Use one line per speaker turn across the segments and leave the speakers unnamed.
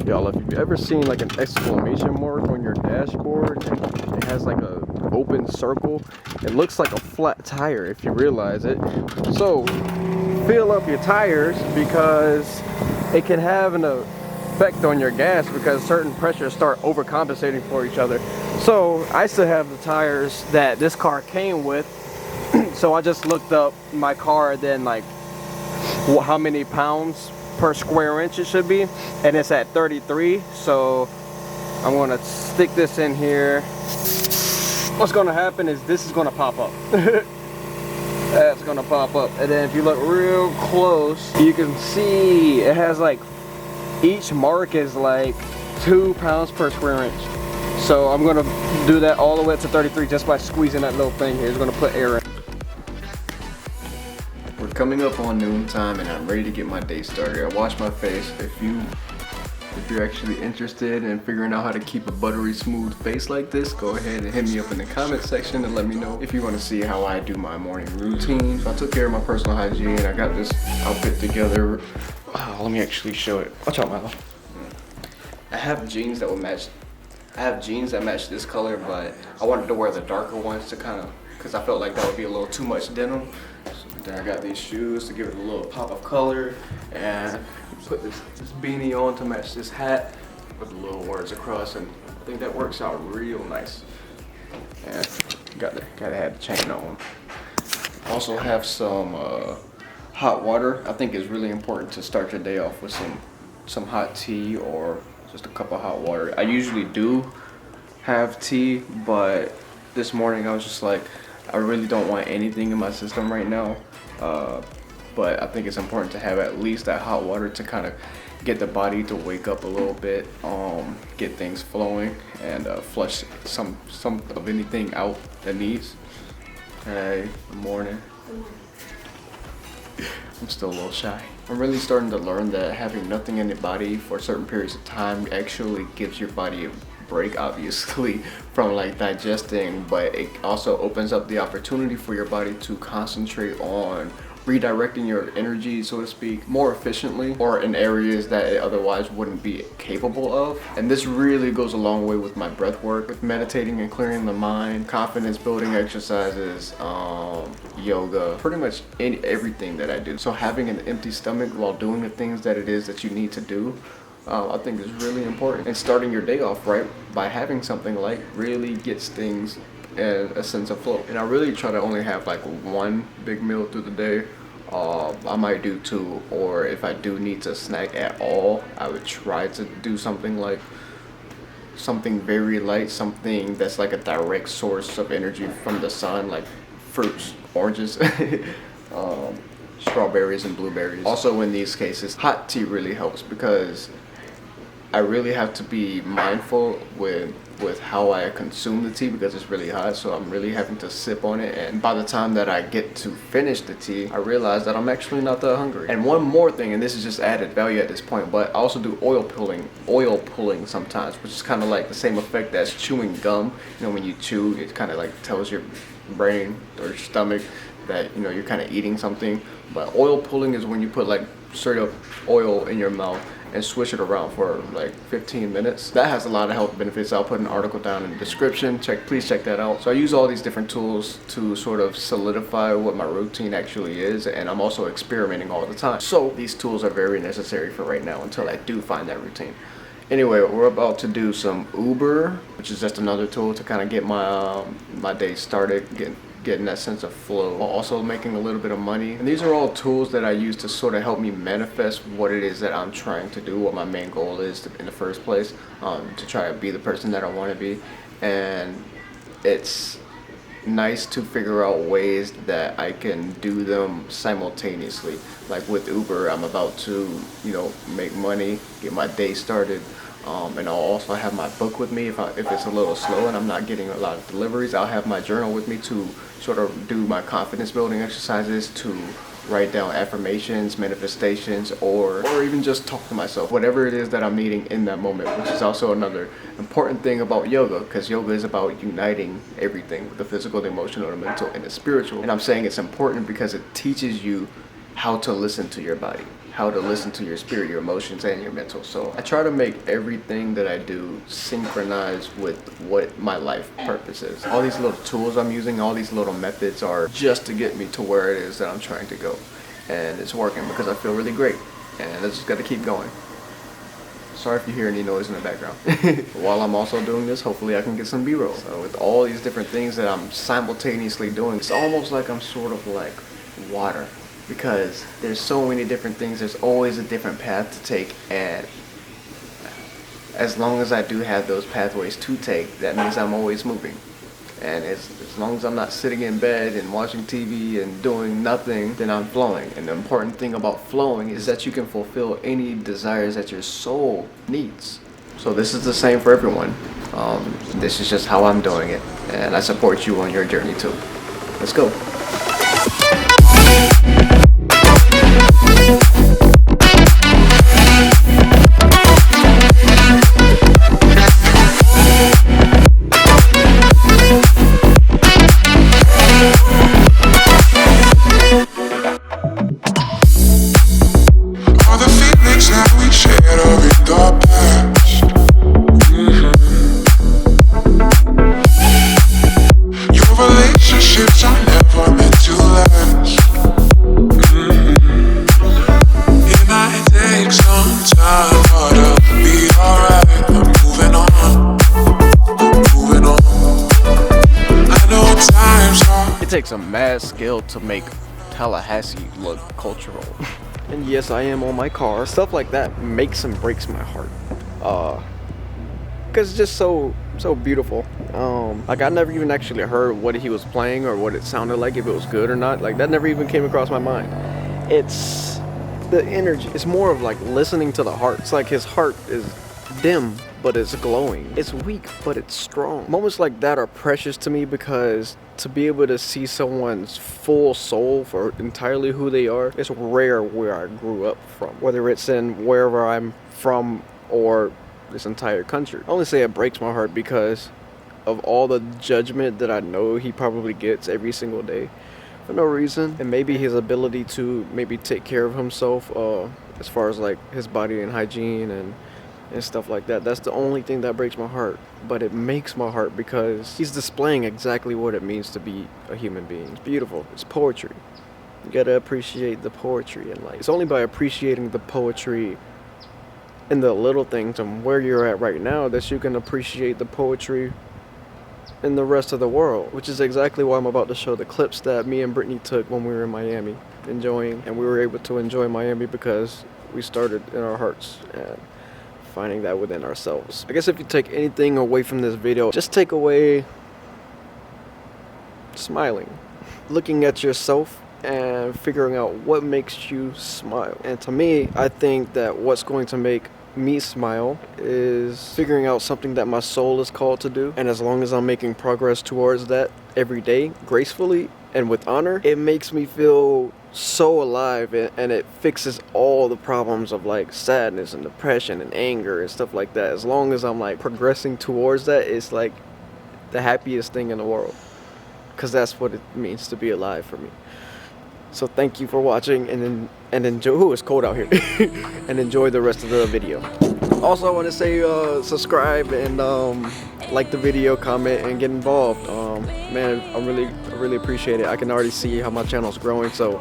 Y'all, if you've ever seen like an exclamation mark on your dashboard and it has like a open circle, it looks like a flat tire if you realize it. So fill up your tires because it can have an effect on your gas because certain pressures start overcompensating for each other. So I still have the tires that this car came with. So I just looked up my car, then like how many pounds per square inch it should be, and it's at 33. So I'm gonna stick this in here. What's gonna happen is this is gonna pop up. That's gonna pop up, and then if you look real close, you can see it has like each mark is like 2 pounds per square inch. So I'm gonna do that all the way up to 33 just by squeezing that little thing here. It's gonna put air in. We're coming up on noon time and I'm ready to get my day started. I washed my face. If you're actually interested in figuring out how to keep a buttery smooth face like this, go ahead and hit me up in the comment section and let me know if you want to see how I do my morning routine. So I took care of my personal hygiene. I got this outfit together. Let me actually show it. Watch out, Milo. I have jeans that will match. I have jeans that match this color, but I wanted to wear the darker ones to kind of, because I felt like that would be a little too much denim. So then I got these shoes to give it a little pop of color, and put this beanie on to match this hat with the little words across, and I think that works out real nice. And gotta have the chain on. Also have some hot water. I think it's really important to start your day off with some hot tea or just a cup of hot water. I usually do have tea, but this morning I was just like, I really don't want anything in my system right now. But I think it's important to have at least that hot water to kind of get the body to wake up a little bit, get things flowing, and flush some of anything out that needs. Hey, good morning. I'm still a little shy. I'm really starting to learn that having nothing in your body for certain periods of time actually gives your body a break, obviously, from like digesting, but it also opens up the opportunity for your body to concentrate on redirecting your energy, so to speak, more efficiently or in areas that it otherwise wouldn't be capable of. And this really goes a long way with my breath work, with meditating and clearing the mind, confidence building exercises, yoga, pretty much everything that I do. So having an empty stomach while doing the things that it is that you need to do, I think is really important. And starting your day off right by having something light really gets things and a sense of flow. And I really try to only have like one big meal through the day. I might do 2, or if I do need to snack at all, I would try to do something like something very light, something that's like a direct source of energy from the sun, like fruits, oranges, strawberries and blueberries. Also in these cases, hot tea really helps because I really have to be mindful with how I consume the tea because it's really hot, so I'm really having to sip on it, and by the time that I get to finish the tea, I realize that I'm actually not that hungry. And one more thing, and this is just added value at this point, but I also do oil pulling sometimes, which is kind of like the same effect as chewing gum. You know, when you chew, it kind of like tells your brain or your stomach that, you know, you're kind of eating something. But oil pulling is when you put like straight up oil in your mouth and swish it around for like 15 minutes. That has a lot of health benefits. I'll put an article down in the description. Please check that out. So I use all these different tools to sort of solidify what my routine actually is, and I'm also experimenting all the time. So these tools are very necessary for right now until I do find that routine. Anyway, we're about to do some Uber, which is just another tool to kind of get my my day started, getting that sense of flow, while also making a little bit of money. And these are all tools that I use to sort of help me manifest what it is that I'm trying to do, what my main goal is in the first place, to try to be the person that I want to be. And it's nice to figure out ways that I can do them simultaneously. Like with Uber, I'm about to, you know, make money, get my day started. And I'll also have my book with me if it's a little slow and I'm not getting a lot of deliveries. I'll have my journal with me to sort of do my confidence building exercises, to write down affirmations, manifestations, or even just talk to myself, whatever it is that I'm needing in that moment, which is also another important thing about yoga, because yoga is about uniting everything, the physical, the emotional, the mental, and the spiritual. And I'm saying it's important because it teaches you how to listen to your body, how to listen to your spirit, your emotions, and your mental. So I try to make everything that I do synchronize with what my life purpose is. All these little tools I'm using, all these little methods are just to get me to where it is that I'm trying to go. And it's working because I feel really great. And I just got to keep going. Sorry if you hear any noise in the background. While I'm also doing this, hopefully I can get some B-roll. So with all these different things that I'm simultaneously doing, it's almost like I'm sort of like water, because there's so many different things. There's always a different path to take, and as long as I do have those pathways to take, that means I'm always moving. And as long as I'm not sitting in bed and watching TV and doing nothing, then I'm flowing. And the important thing about flowing is that you can fulfill any desires that your soul needs. So this is the same for everyone. This is just how I'm doing it. And I support you on your journey too. Let's go. It takes a mad skill to make Tallahassee look cultural. And yes, I am on my car. Stuff like that makes and breaks my heart. Cause it's just so beautiful. Like I never even actually heard what he was playing or what it sounded like, if it was good or not. Like that never even came across my mind. It's the energy. It's more of like listening to the heart. It's like his heart is dim, but it's glowing. It's weak, but it's strong. Moments like that are precious to me, because to be able to see someone's full soul for entirely who they are, it's rare where I grew up from. Whether it's in wherever I'm from or this entire country. I only say it breaks my heart because of all the judgment that I know he probably gets every single day for no reason. And maybe his ability to maybe take care of himself as far as like his body and hygiene and stuff like that. That's the only thing that breaks my heart. But it makes my heart because he's displaying exactly what it means to be a human being. It's beautiful. It's poetry. You gotta appreciate the poetry in life. It's only by appreciating the poetry in the little things and where you're at right now that you can appreciate the poetry in the rest of the world. Which is exactly why I'm about to show the clips that me and Brittany took when we were in Miami, enjoying. And we were able to enjoy Miami because we started in our hearts and finding that within ourselves. I guess if you take anything away from this video, just take away smiling. Looking at yourself and figuring out what makes you smile. And to me, I think that what's going to make me smile is figuring out something that my soul is called to do. And as long as I'm making progress towards that every day, gracefully and with honor, it makes me feel so alive, and it fixes all the problems of like sadness and depression and anger and stuff like that. As long as I'm like progressing towards that, it's like the happiest thing in the world, because that's what it means to be alive for me. So thank you for watching, and enjoy. Ooh, it's cold out here. And enjoy the rest of the video. Also, I want to say subscribe and like the video, comment, and get involved. Man, I really appreciate it. I can already see how my channel's growing, so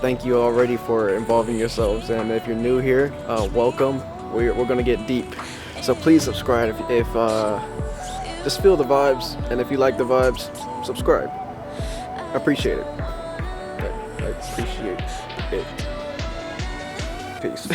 thank you already for involving yourselves. And if you're new here, welcome. We're gonna get deep, so please subscribe if just feel the vibes, and if you like the vibes, subscribe. I appreciate it. I appreciate it. Peace.